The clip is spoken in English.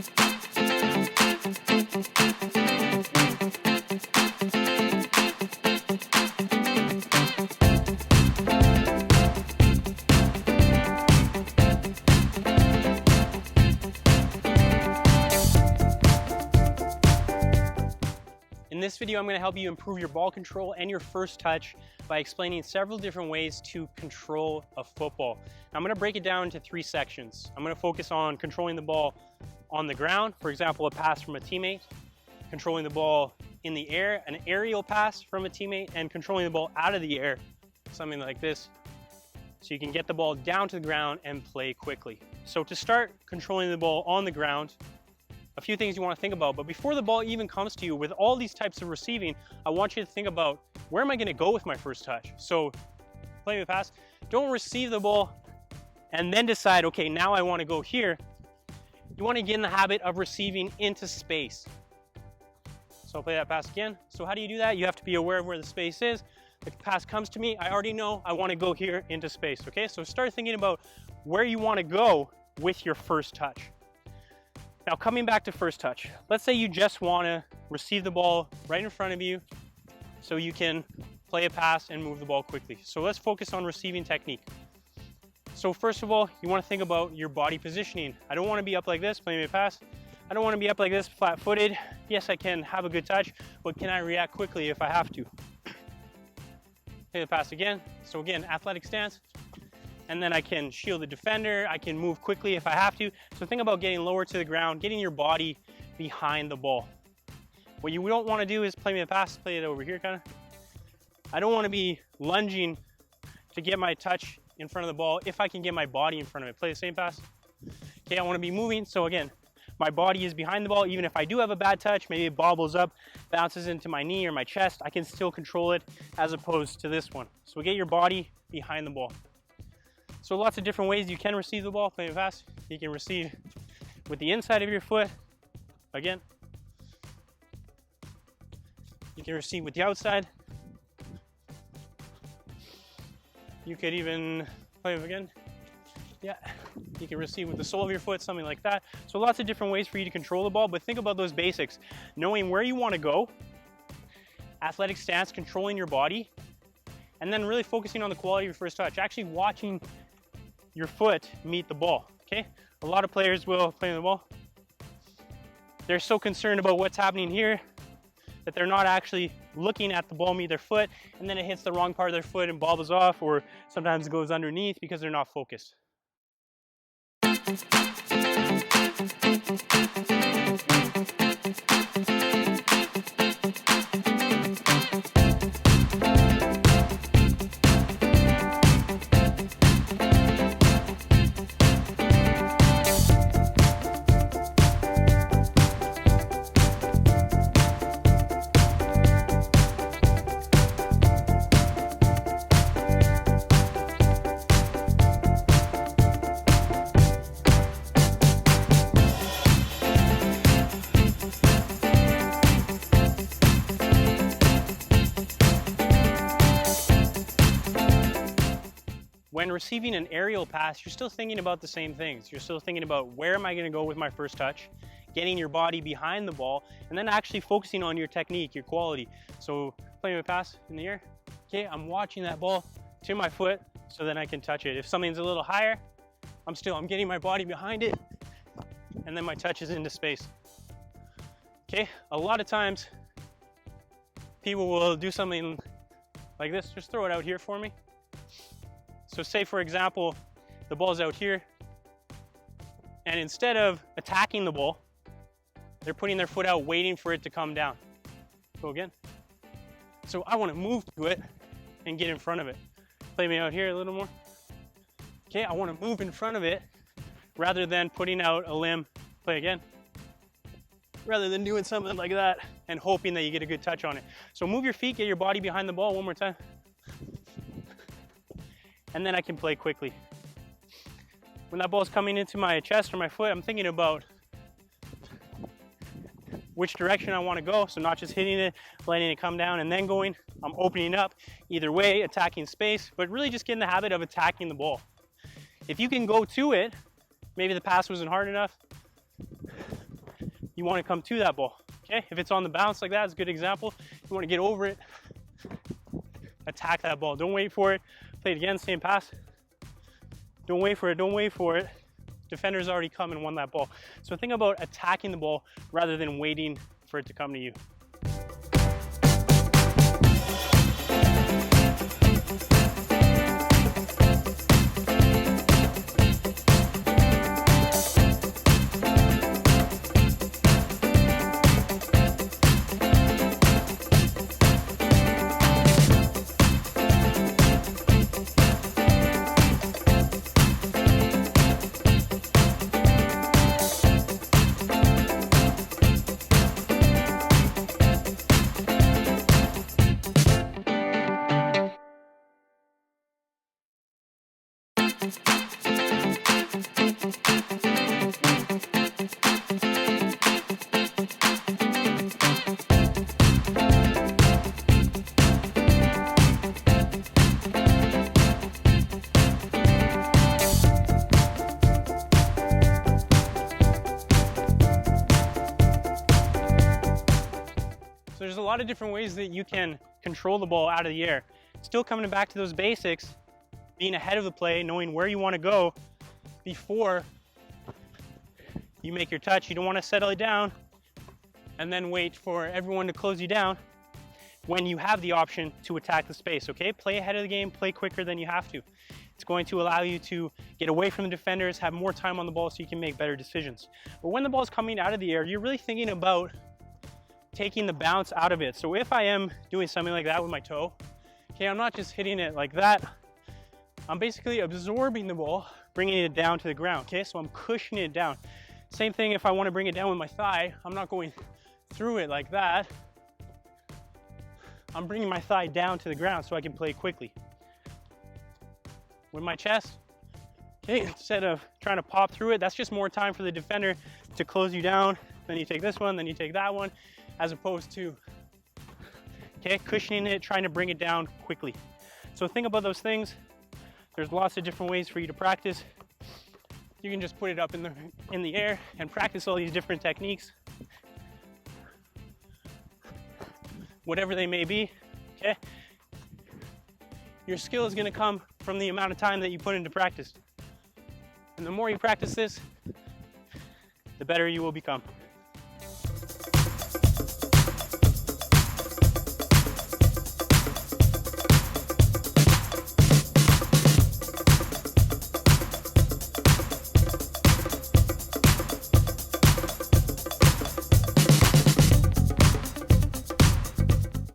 In this video, I'm going to help you improve your ball control and your first touch by explaining several different ways to control a football. Now, I'm going to break it down into 3 sections. I'm going to focus on controlling the ball on the ground, for example, a pass from a teammate, controlling the ball in the air, an aerial pass from a teammate, and controlling the ball out of the air, something like this, so you can get the ball down to the ground and play quickly. So to start controlling the ball on the ground, a few things you want to think about, but before the ball even comes to you, with all these types of receiving, I want you to think about, where am I going to go with my first touch? So playing the pass, don't receive the ball and then decide, okay, now I want to go here. You want to get in the habit of receiving into space. So I'll play that pass again. So how do you do that? You have to be aware of where the space is. The pass comes to me, I already know I want to go here into space, okay? So start thinking about where you want to go with your first touch. Now, coming back to first touch, let's say you just want to receive the ball right in front of you so you can play a pass and move the ball quickly. So let's focus on receiving technique. So first of all, you want to think about your body positioning. I don't want to be up like this, playing a pass. I don't want to be up like this, flat-footed. Yes, I can have a good touch, but can I react quickly if I have to? Play the pass again. So again, athletic stance. And then I can shield the defender, I can move quickly if I have to. So think about getting lower to the ground, getting your body behind the ball. What you don't want to do is play me a pass, play it over here kind of. I don't want to be lunging to get my touch in front of the ball if I can get my body in front of it. Play the same pass. Okay, I want to be moving, so again, my body is behind the ball. Even if I do have a bad touch, maybe it bobbles up, bounces into my knee or my chest, I can still control it as opposed to this one. So get your body behind the ball. So lots of different ways you can receive the ball playing fast. You can receive with the inside of your foot, again. You can receive with the outside. You could even play it again. Yeah, you can receive with the sole of your foot, something like that. So lots of different ways for you to control the ball, but think about those basics. Knowing where you want to go, athletic stance, controlling your body, and then really focusing on the quality of your first touch. Actually watching your foot meet the ball, okay? A lot of players will play the ball. They're so concerned about what's happening here that they're not actually looking at the ball meet their foot, and then it hits the wrong part of their foot and bobbles off, or sometimes it goes underneath because they're not focused. When receiving an aerial pass, you're still thinking about the same things. You're still thinking about, where am I going to go with my first touch, getting your body behind the ball, and then actually focusing on your technique, your quality. So playing a pass in the air, okay, I'm watching that ball to my foot so then I can touch it. If something's a little higher, I'm getting my body behind it, and then my touch is into space. Okay, a lot of times people will do something like this. Just throw it out here for me. So say, for example, the ball's out here, and instead of attacking the ball, they're putting their foot out waiting for it to come down. Go again. So I want to move to it and get in front of it. Play me out here a little more. Okay, I want to move in front of it rather than putting out a limb. Play again. Rather than doing something like that and hoping that you get a good touch on it. So move your feet, get your body behind the ball one more time. And then I can play quickly. When that ball's coming into my chest or my foot, I'm thinking about which direction I want to go. So not just hitting it, letting it come down and then going. I'm opening up either way, attacking space, but really just get in the habit of attacking the ball. If you can go to it, maybe the pass wasn't hard enough, you want to come to that ball, okay? If it's on the bounce like that, it's a good example. You want to get over it, attack that ball. Don't wait for it. Play it again, same pass. Don't wait for it, don't wait for it. Defender's already come and won that ball. So think about attacking the ball rather than waiting for it to come to you. So there's a lot of different ways that you can control the ball out of the air. Still coming back to those basics, being ahead of the play, knowing where you want to go before you make your touch. You don't want to settle it down and then wait for everyone to close you down when you have the option to attack the space, okay? Play ahead of the game, play quicker than you have to. It's going to allow you to get away from the defenders, have more time on the ball so you can make better decisions. But when the ball is coming out of the air, you're really thinking about taking the bounce out of it. So if I am doing something like that with my toe, okay, I'm not just hitting it like that. I'm basically absorbing the ball, bringing it down to the ground, okay? So I'm cushioning it down. Same thing if I want to bring it down with my thigh, I'm not going through it like that. I'm bringing my thigh down to the ground so I can play quickly. With my chest, okay, instead of trying to pop through it, that's just more time for the defender to close you down. Then you take this one, then you take that one, as opposed to, okay, cushioning it, trying to bring it down quickly. So think about those things. There's lots of different ways for you to practice. You can just put it up in the air and practice all these different techniques, whatever they may be, okay? Your skill is gonna come from the amount of time that you put into practice. And the more you practice this, the better you will become.